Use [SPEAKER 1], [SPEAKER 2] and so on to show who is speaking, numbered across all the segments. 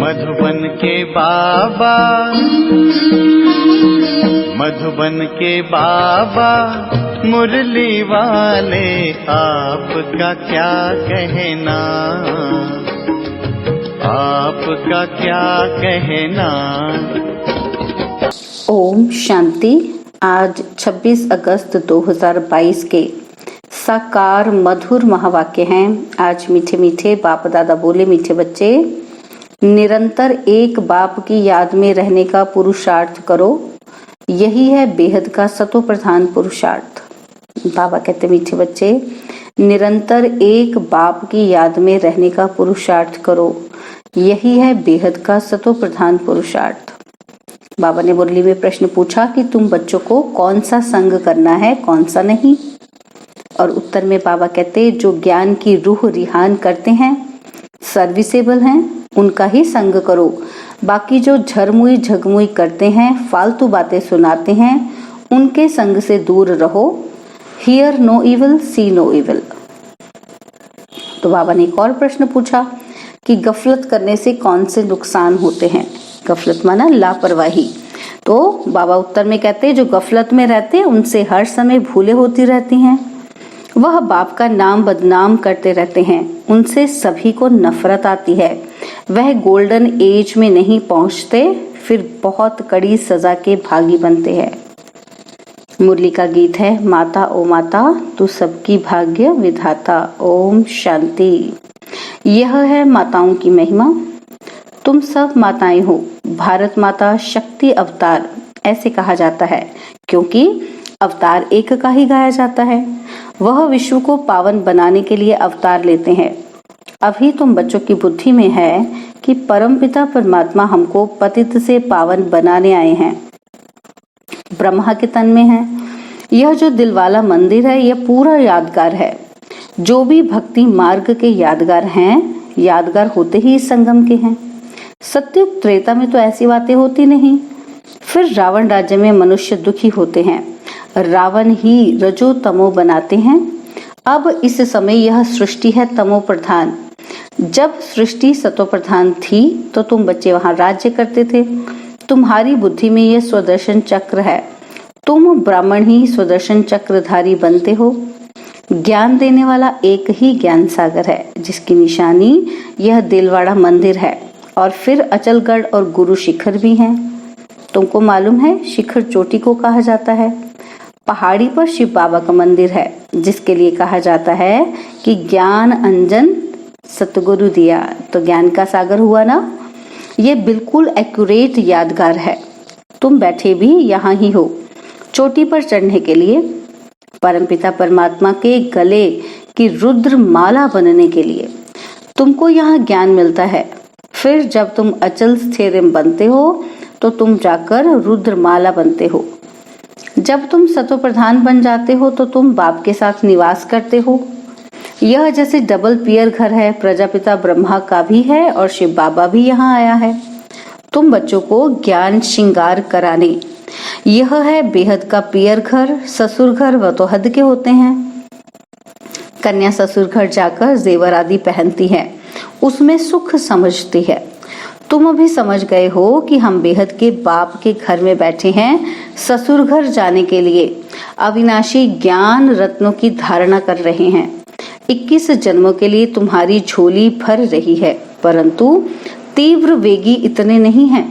[SPEAKER 1] मधुबन के बाबा, मधुबन के बाबा मुरली वाले, आपका क्या कहना, आपका क्या कहना।
[SPEAKER 2] ओम शांति। आज 26 अगस्त 2022 के साकार मधुर महावाक्य हैं। आज मीठे मीठे बाप दादा बोले, मीठे बच्चे निरंतर एक बाप की याद में रहने का पुरुषार्थ करो, यही है बेहद का सतो प्रधान पुरुषार्थ। बाबा कहते मीठे बच्चे निरंतर एक बाप की याद में रहने का पुरुषार्थ करो, यही है बेहद का सतो प्रधान पुरुषार्थ। बाबा ने मुरली में प्रश्न पूछा कि तुम बच्चों को कौन सा संग करना है, कौन सा नहीं। और उत्तर में बाबा कहते जो ज्ञान की रूह रिहान करते हैं, सर्विसेबल हैं, उनका ही संग करो। बाकी जो झरमुई झगमुई करते हैं, फालतू बातें सुनाते हैं, उनके संग से दूर रहो। Hear no evil, see no evil. तो बाबा ने एक और प्रश्न पूछा कि गफलत करने से कौन से नुकसान होते हैं। गफलत माना लापरवाही। तो बाबा उत्तर में कहते जो गफलत में रहते हैं उनसे हर समय भूले होती रहती हैं, वह बाप का नाम बदनाम करते रहते हैं, उनसे सभी को नफरत आती है, वह गोल्डन एज में नहीं पहुंचते, फिर बहुत कड़ी सजा के भागी बनते हैं। मुरली का गीत है माता ओ माता तू सबकी भाग्य विधाता। ओम शांति। यह है माताओं की महिमा। तुम सब माताएं हो। भारत माता शक्ति अवतार ऐसे कहा जाता है क्योंकि अवतार एक का ही गाया जाता है। वह विश्व को पावन बनाने के लिए अवतार लेते हैं। अभी तुम बच्चों की बुद्धि में है कि परमपिता परमात्मा हमको पतित से पावन बनाने आए हैं। ब्रह्मा के तन में है। यह जो दिल वाला मंदिर है, यह पूरा यादगार है। जो भी भक्ति मार्ग के यादगार हैं, यादगार होते ही इस संगम के हैं। सत्युग त्रेता में तो ऐसी बातें होती नहीं। फिर रावण राज्य में मनुष्य दुखी होते हैं, रावण ही रजो तमो बनाते हैं। अब इस समय यह सृष्टि है तमो प्रधान। जब सृष्टि सतो प्रधान थी तो तुम बच्चे वहां राज्य करते थे। तुम्हारी बुद्धि में यह स्वदर्शन चक्र है। तुम ब्राह्मण ही स्वदर्शन चक्रधारी बनते हो। ज्ञान देने वाला एक ही ज्ञान सागर है, जिसकी निशानी यह दिलवाड़ा मंदिर है। और फिर अचलगढ़ और गुरु शिखर भी हैं। तुमको मालूम है शिखर चोटी को कहा जाता है। पहाड़ी पर शिव बाबा का मंदिर है, जिसके लिए कहा जाता है कि ज्ञान अंजन सतगुरु दिया। तो ज्ञान का सागर हुआ ना। ये बिल्कुल एक्यूरेट यादगार है। तुम बैठे भी यहाँ ही हो चोटी पर चढ़ने के लिए, परमपिता परमात्मा के गले की रुद्र माला बनने के लिए। तुमको यहाँ ज्ञान मिलता है। फिर जब तुम अचल स्थिर बनते हो तो तुम जाकर रुद्र माला बनते हो। जब तुम सतो प्रधान बन जाते हो तो तुम बाप के साथ निवास करते हो। यह जैसे डबल पियर घर है। प्रजापिता ब्रह्मा का भी है और शिव बाबा भी यहाँ आया है तुम बच्चों को ज्ञान श्रृंगार कराने। यह है बेहद का पियर घर। ससुर घर वह तो हद के होते हैं। कन्या ससुर घर जाकर जेवर आदि पहनती है, उसमें सुख समझती है। तुम अभी समझ गए हो कि हम बेहद के बाप के घर में बैठे हैं ससुर घर जाने के लिए। अविनाशी ज्ञान रत्नों की धारणा कर रहे हैं। 21 जन्मों के लिए तुम्हारी झोली भर रही है, परंतु तीव्र वेगी इतने नहीं हैं।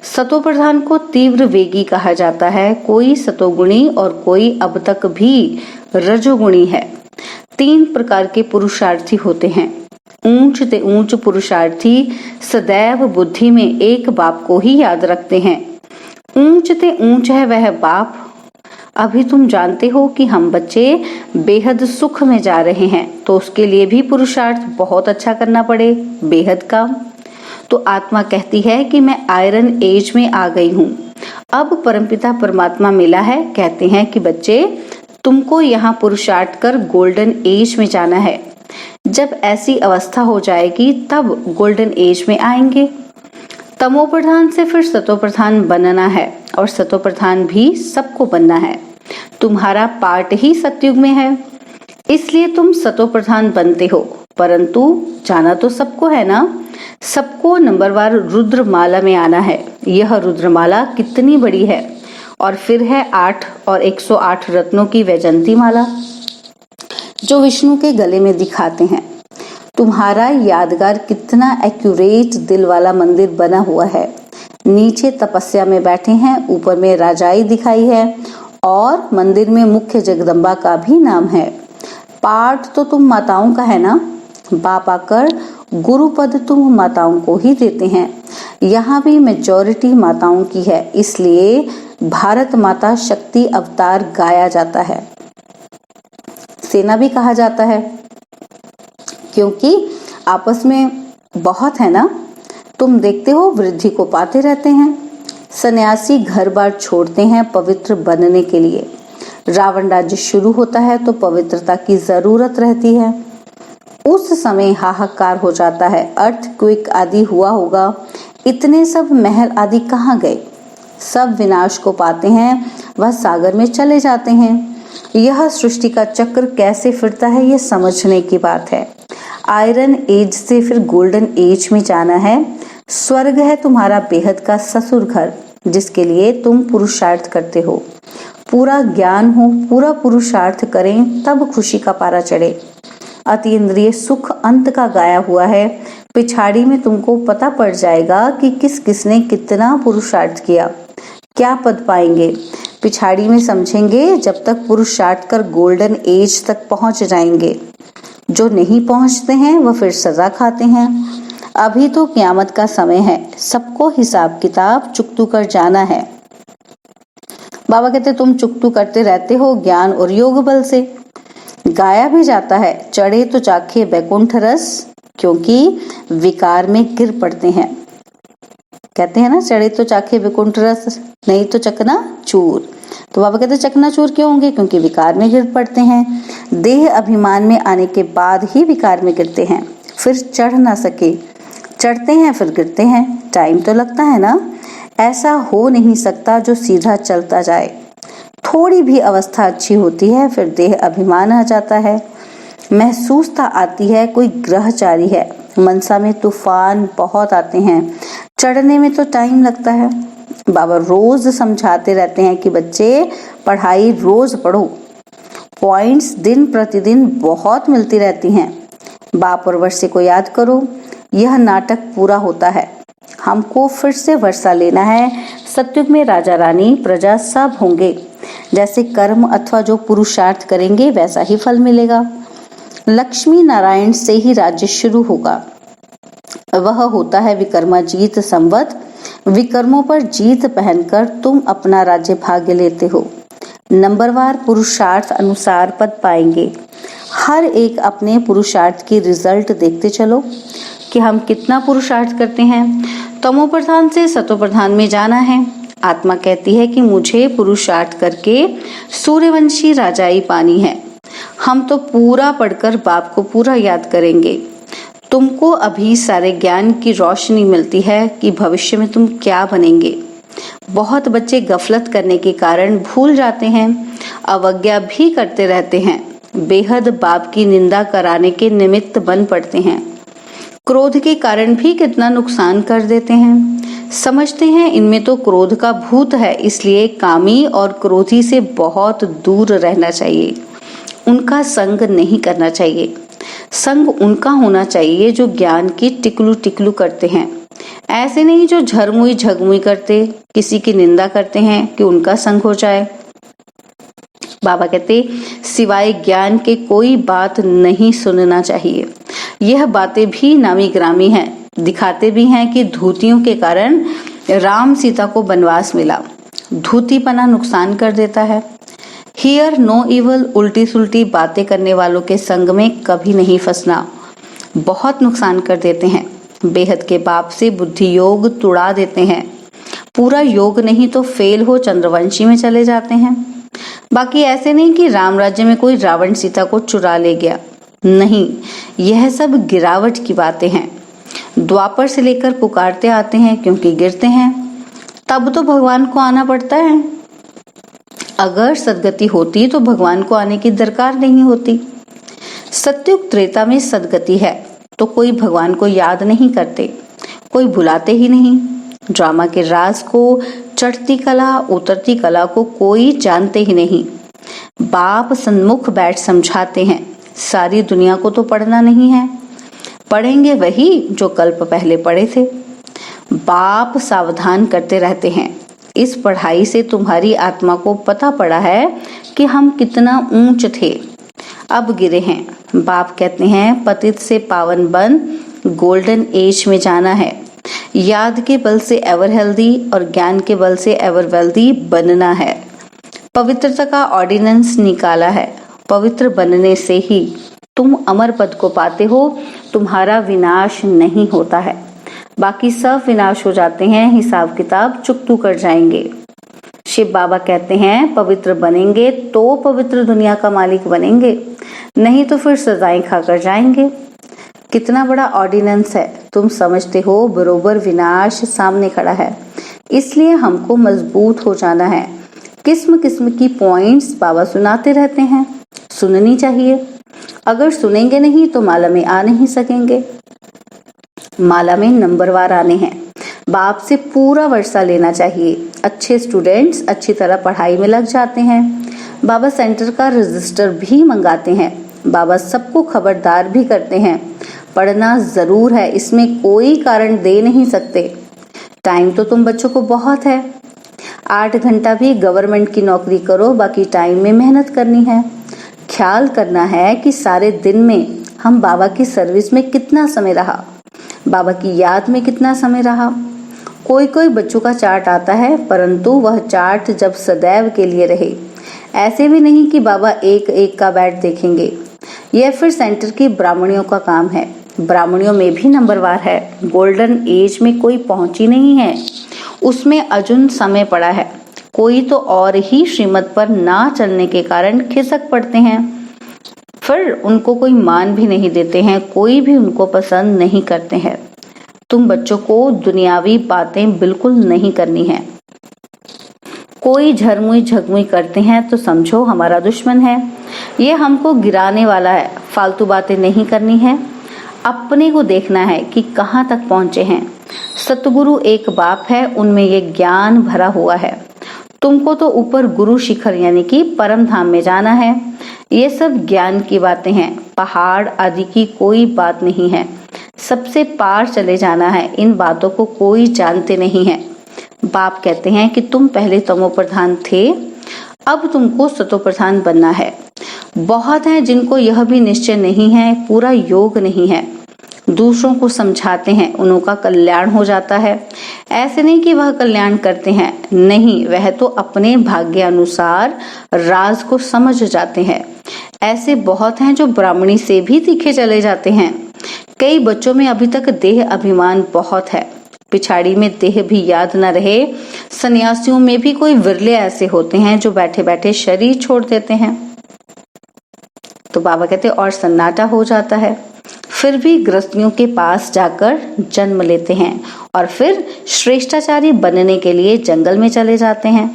[SPEAKER 2] सतो प्रधान को तीव्र वेगी कहा जाता है। कोई सतोगुणी और कोई अब तक भी रजोगुणी है। 3 प्रकार के पुरुषार्थी होते हैं। ऊंच ते ऊंच पुरुषार्थी सदैव बुद्धि में एक बाप को ही याद रखते हैं। ऊंच ते ऊंच है वह बाप। अभी तुम जानते हो कि हम बच्चे बेहद सुख में जा रहे हैं, तो उसके लिए भी पुरुषार्थ बहुत अच्छा करना पड़े, बेहद काम। तो आत्मा कहती है कि मैं आयरन एज में आ गई हूँ, अब परमपिता परमात्मा मिला है। कहते हैं कि बच्चे तुमको यहाँ पुरुषार्थ कर गोल्डन एज में जाना है। जब ऐसी अवस्था हो जाएगी तब गोल्डन एज में आएंगे। तमो प्रधान से फिर सतो प्रधान बनना है और सतो प्रधान भी सबको बनना है। तुम्हारा पार्ट ही सतयुग में है, इसलिए तुम सतो प्रधान बनते हो, परंतु जाना तो सबको है ना। सबको नंबरवार रुद्रमाला में आना है। यह रुद्रमाला कितनी बड़ी है? और फिर है 8 और 108 रत्नों की वैजंती माला जो विष्णु के गले में दिखाते हैं। तुम्हारा यादगार कितना एक्यूरेट दिल वाला मंदिर बना हुआ है। नीचे तपस्या में बैठे हैं, ऊपर में राजाई दिखाई है और मंदिर में मुख्य जगदम्बा का भी नाम है। पाठ तो तुम माताओं का है ना? बाप आकर गुरुपद तुम माताओं को ही देते हैं। यहाँ भी मेजॉरिटी माताओं की है, इसलिए भारत माता शक्ति अवतार गाया जाता है। सेना भी कहा जाता है क्योंकि आपस में बहुत है ना। तुम देखते हो वृद्धि को पाते रहते हैं। सन्यासी घर बार छोड़ते हैं पवित्र बनने के लिए। रावण राज्य शुरू होता है तो पवित्रता की जरूरत रहती है। उस समय हाहाकार हो जाता है, अर्थक्वेक आदि हुआ होगा। इतने सब महल आदि कहाँ गए? सब विनाश को पाते हैं, वह सागर में चले जाते हैं। यह सृष्टि का चक्र कैसे फिरता है ये समझने की बात है। आयरन एज से फिर गोल्डन एज में जाना है। स्वर्ग है तुम्हारा बेहद का ससुर घर, जिसके लिए तुम पुरुषार्थ करते हो। पूरा ज्ञान हो, पूरा पुरुषार्थ करें तब खुशी का पारा चढ़े। अतीन्द्रिय सुख अंत का गाया हुआ है। पिछाड़ी में तुमको पता पड़ जाएगा कि किस किसने कितना पुरुषार्थ किया, क्या पद पाएंगे। पिछाड़ी में समझेंगे जब तक पुरुषार्थ कर गोल्डन एज तक पहुंच जाएंगे। जो नहीं पहुंचते हैं वह फिर सजा खाते हैं। अभी तो क़यामत का समय है, सबको हिसाब किताब चुकतू कर जाना है। बाबा कहते तुम चुकतू करते रहते हो ज्ञान और योग बल से। गाया भी जाता है, चढ़े तो चाखे बैकुंठ रस, क्योंकि विकार में गिर पड़ते हैं। कहते हैं ना, चढ़े तो चाखे बैकुंठ रस, नहीं तो चकना चूर। तो बाबा कहते चकना चूर क्यों होंगे? क्योंकि विकार में गिर पड़ते हैं। देह अभिमान में आने के बाद ही विकार में गिरते हैं, फिर चढ़ ना सके। चढ़ते हैं फिर गिरते हैं, टाइम तो लगता है ना। ऐसा हो नहीं सकता जो सीधा चलता जाए। थोड़ी भी अवस्था अच्छी होती है फिर देह अभिमान आ जाता है। महसूसता आती है कोई ग्रहचारी है। मनसा में तूफान बहुत आते हैं, चढ़ने में तो टाइम लगता है। बाबा रोज समझाते रहते हैं कि बच्चे पढ़ाई रोज पढ़ो, पॉइंट्स दिन प्रतिदिन बहुत मिलती रहती हैं। बाप और वर्षे को याद करो, यह नाटक पूरा होता है। हमको फिर से वर्षा लेना है। सतयुग में राजा रानी प्रजा सब होंगे। जैसे कर्म अथवा जो पुरुषार्थ करेंगे वैसा ही फल मिलेगा। लक्ष्मी नारायण से ही राज्य शुरू होगा। वह होता है विक्रमाजीत संवत। विक्रमों पर जीत पहनकर तुम अपना राज्य भाग्य लेते हो। नंबरवार पुरुषार्थ अनुसार पद पाएंगे। हर एक अपने पुरुषार्थ की रिजल्ट देखते चलो कि हम कितना पुरुषार्थ करते हैं। तमो प्रधान से सतो प्रधान में जाना है। आत्मा कहती है कि मुझे पुरुषार्थ करके सूर्यवंशी राजाई पानी है। हम तो पूरा पढ़कर बाप को पूरा याद करेंगे। तुमको अभी सारे ज्ञान की रोशनी मिलती है कि भविष्य में तुम क्या बनेंगे। बहुत बच्चे गफलत करने के कारण भूल जाते हैं, अवज्ञा भी करते रहते हैं, बेहद बाप की निंदा कराने के निमित्त बन पड़ते हैं। क्रोध के कारण भी कितना नुकसान कर देते हैं। समझते हैं इनमें तो क्रोध का भूत है, इसलिए कामी और क्रोधी से बहुत दूर रहना चाहिए। उनका संग नहीं करना चाहिए। संग उनका होना चाहिए जो ज्ञान की टिकलू टिकलू करते हैं। ऐसे नहीं जो झरमुई झगमुई करते, किसी की निंदा करते हैं कि उनका संग हो जाए। बाबा कहते सिवाय ज्ञान के कोई बात नहीं सुनना चाहिए। यह बातें भी नामी ग्रामी हैं। दिखाते भी हैं कि धूतियों के कारण राम सीता को वनवास मिला। धूतीपना नुकसान कर देता है। हियर नो इवल, उल्टी सुल्टी बातें करने वालों के संग में कभी नहीं फंसना, बहुत नुकसान कर देते हैं। बेहद के बाप से बुद्धि योग तुड़ा देते हैं। पूरा योग नहीं तो फेल हो चंद्रवंशी में चले जाते हैं। बाकी ऐसे नहीं कि राम राज्य में कोई रावण सीता को चुरा ले गया, नहीं, यह सब गिरावट की बातें हैं। द्वापर से लेकर पुकारते आते हैं क्योंकि गिरते हैं, तब तो भगवान को आना पड़ता है। अगर सदगति होती तो भगवान को आने की दरकार नहीं होती। सतयुग त्रेता में सदगति है, तो कोई भगवान को याद नहीं करते, कोई भुलाते ही नहीं। ड्रामा के राज को, चढ़ती कला उतरती कला को कोई जानते ही नहीं। बाप सन्मुख बैठ समझाते हैं, सारी दुनिया को तो पढ़ना नहीं है, पढ़ेंगे वही जो कल्प पहले पढ़े थे। बाप सावधान करते रहते हैं, इस पढ़ाई से तुम्हारी आत्मा को पता पड़ा है कि हम कितना ऊंच थे, अब गिरे हैं। बाप कहते हैं पतित से पावन बन गोल्डन एज में जाना है। याद के बल से एवर हेल्दी और ज्ञान के बल से एवर वेल्दी बनना है। पवित्रता का ऑर्डिनेंस निकाला है, पवित्र बनने से ही तुम अमर पद को पाते हो, तुम्हारा विनाश नहीं होता है। बाकी सब विनाश हो जाते हैं, हिसाब किताब चुकतू कर जाएंगे। शिव बाबा कहते हैं पवित्र बनेंगे तो पवित्र दुनिया का मालिक बनेंगे, नहीं तो फिर सजाएं खाकर जाएंगे। कितना बड़ा ऑर्डिनेंस है, तुम समझते हो बरोबर विनाश सामने खड़ा है, इसलिए हमको मजबूत हो जाना है। किस्म किस्म की पॉइंट्स बाबा सुनाते रहते हैं, सुननी चाहिए। अगर सुनेंगे नहीं तो माला में आ नहीं सकेंगे। माला में नंबरवार आने हैं, बाप से पूरा वर्षा लेना चाहिए। अच्छे स्टूडेंट्स अच्छी तरह पढ़ाई में लग जाते हैं। बाबा सेंटर का रजिस्टर भी मंगाते हैं। बाबा सबको खबरदार भी करते हैं, पढ़ना जरूर है, इसमें कोई कारण दे नहीं सकते। टाइम तो तुम बच्चों को बहुत है, 8 घंटा भी गवर्नमेंट की नौकरी करो, बाकी टाइम में मेहनत करनी है। ख्याल करना है कि सारे दिन में हम बाबा की सर्विस में कितना समय रहा, बाबा की याद में कितना समय रहा। कोई कोई बच्चों का चार्ट आता है, परंतु वह चार्ट जब सदैव के लिए रहे, ऐसे भी नहीं कि बाबा एक एक का बैठ देखेंगे। यह फिर सेंटर की ब्राह्मणियों का काम है। ब्राह्मणियों में भी नंबरवार है, गोल्डन एज में कोई पहुंची नहीं है, उसमें अजुन समय पड़ा है। कोई तो और ही श्रीमत पर ना चलने के कारण खिसक पड़ते हैं, फिर उनको कोई मान भी नहीं देते हैं, कोई भी उनको पसंद नहीं करते हैं। तुम बच्चों को दुनियावी बातें बिल्कुल नहीं करनी है। कोई झरमुई झगमुई करते हैं तो समझो हमारा दुश्मन है, ये हमको गिराने वाला है। फालतू बातें नहीं करनी है, अपने को देखना है कि कहाँ तक पहुंचे हैं। सतगुरु एक बाप है, उनमें ये ज्ञान भरा हुआ है। तुमको तो ऊपर गुरु शिखर यानी कि परम धाम में जाना है। ये सब ज्ञान की बातें हैं, पहाड़ आदि की कोई बात नहीं है। सबसे पार चले जाना है, इन बातों को कोई जानते नहीं है। बाप कहते हैं कि तुम पहले तमो प्रधान थे, अब तुमको सतो प्रधान बनना है। बहुत हैं जिनको यह भी निश्चय नहीं है, पूरा योग नहीं है। दूसरों को समझाते हैं, उनका कल्याण हो जाता है। ऐसे नहीं कि वह कल्याण करते हैं, नहीं, वह तो अपने भाग्य अनुसार राज को समझ जाते हैं। ऐसे बहुत हैं जो ब्राह्मणी से भी तीखे चले जाते हैं। कई बच्चों में अभी तक देह अभिमान बहुत है, पिछाड़ी में देह भी याद न रहे। सन्यासियों में भी कोई विरले ऐसे होते हैं जो बैठे बैठे शरीर छोड़ देते हैं। तो बाबा कहते और सन्नाटा हो जाता है, फिर भी गृहस्थियों के पास जाकर जन्म लेते हैं और फिर श्रेष्ठाचारी बनने के लिए जंगल में चले जाते हैं।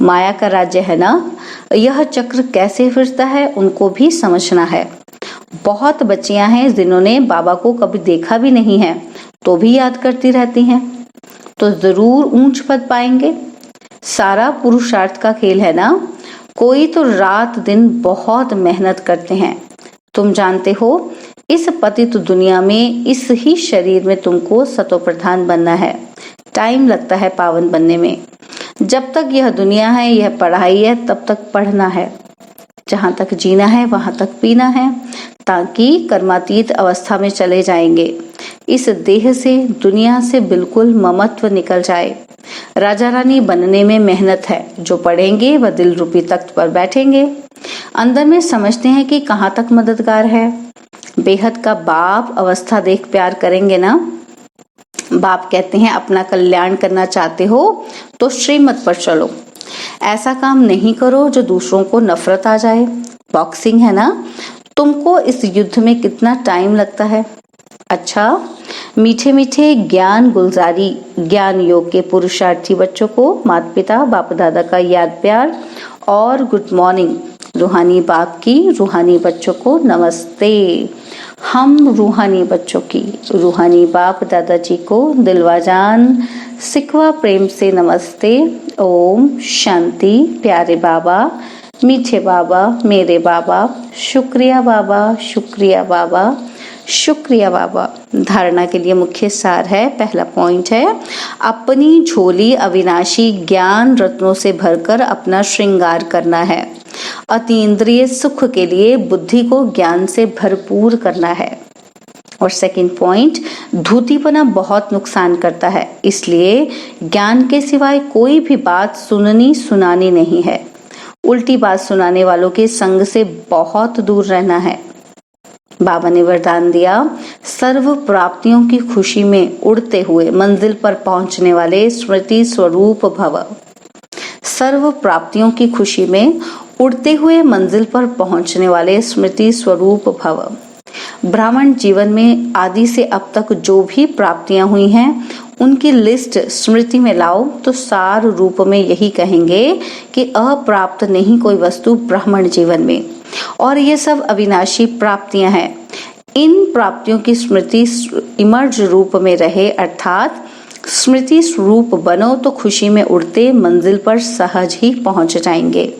[SPEAKER 2] माया का राज्य है ना, यह चक्र कैसे फिरता है उनको भी समझना है। बहुत बच्चियां हैं जिन्होंने बाबा को कभी देखा भी नहीं है, तो भी याद करती रहती हैं, तो जरूर ऊंच पद पाएंगे। सारा पुरुषार्थ का खेल है ना। कोई तो रात दिन बहुत मेहनत करते हैं। तुम जानते हो इस पतित दुनिया में, इस ही शरीर में तुमको सतो प्रधान बनना है। टाइम लगता है पावन बनने में। जब तक यह दुनिया है, यह पढ़ाई है, तब तक पढ़ना है। जहां तक जीना है वहां तक पीना है, ताकि कर्मातीत अवस्था में चले जाएंगे। इस देह से, दुनिया से बिल्कुल ममत्व निकल जाए। राजा रानी बनने में मेहनत है। जो पढ़ेंगे वह दिल रूपी तख्त पर बैठेंगे। अंदर में समझते हैं कि कहाँ तक मददगार है। बेहद का बाप अवस्था देख प्यार करेंगे ना। बाप कहते हैं अपना कल्याण करना चाहते हो तो श्रीमत पर चलो। ऐसा काम नहीं करो जो दूसरों को नफरत आ जाए। बॉक्सिंग है ना, तुमको इस युद्ध में कितना टाइम लगता है। अच्छा, मीठे मीठे ज्ञान गुलजारी, ज्ञान योग के पुरुषार्थी बच्चों को माता पिता बाप दादा का याद प्यार और गुड मॉर्निंग। रूहानी बाप की रूहानी बच्चों को नमस्ते। हम रूहानी बच्चों की रूहानी बाप दादाजी को दिलवाजान सिकवा प्रेम से नमस्ते। ओम शांति। प्यारे बाबा, मीठे बाबा, मेरे बाबा, शुक्रिया बाबा, शुक्रिया बाबा, शुक्रिया बाबा। धारणा के लिए मुख्य सार है, पहला पॉइंट है, अपनी झोली अविनाशी ज्ञान रत्नों से भरकर अपना श्रृंगार करना है। अतीन्द्रिय सुख के लिए बुद्धि को ज्ञान से भरपूर करना है। और सेकंड पॉइंट, धूतीपना बहुत नुकसान करता है, इसलिए ज्ञान के सिवाय कोई भी बात सुननी सुनानी नहीं है। उल्टी बात सुनाने वालों के संग से बहुत दूर रहना है। बाबा ने वरदान दिया, सर्व प्राप्तियों की खुशी में उड़ते हुए मंजिल पर पहुंचने वाले स्मृति स्वरूप भव। सर्व प्राप्तियों की खुशी में उड़ते हुए मंजिल पर पहुंचने वाले स्मृति स्वरूप भव। ब्राह्मण जीवन में आदि से अब तक जो भी प्राप्तियां हुई हैं, उनकी लिस्ट स्मृति में लाओ तो सार रूप में यही कहेंगे कि अप्राप्त नहीं कोई वस्तु ब्राह्मण जीवन में, और ये सब अविनाशी प्राप्तियां हैं। इन प्राप्तियों की स्मृति इमर्ज रूप में रहे, अर्थात स्मृति स्वरूप बनो तो खुशी में उड़ते मंजिल पर सहज ही पहुंच जाएंगे।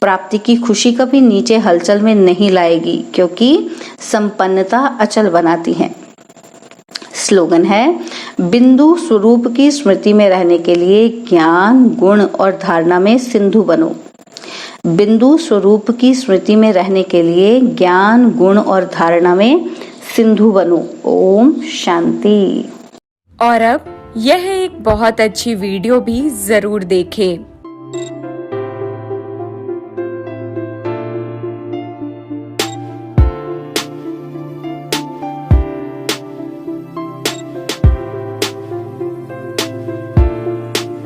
[SPEAKER 2] प्राप्ति की खुशी कभी नीचे हलचल में नहीं लाएगी, क्योंकि संपन्नता अचल बनाती है। स्लोगन है, बिंदु स्वरूप की स्मृति में रहने के लिए ज्ञान, गुण और धारणा में सिंधु बनो। बिंदु स्वरूप की स्मृति में रहने के लिए ज्ञान, गुण और धारणा में सिंधु बनो। ओम शांति।
[SPEAKER 3] और अब यह एक बहुत अच्छी वीडियो भी जरूर देखें।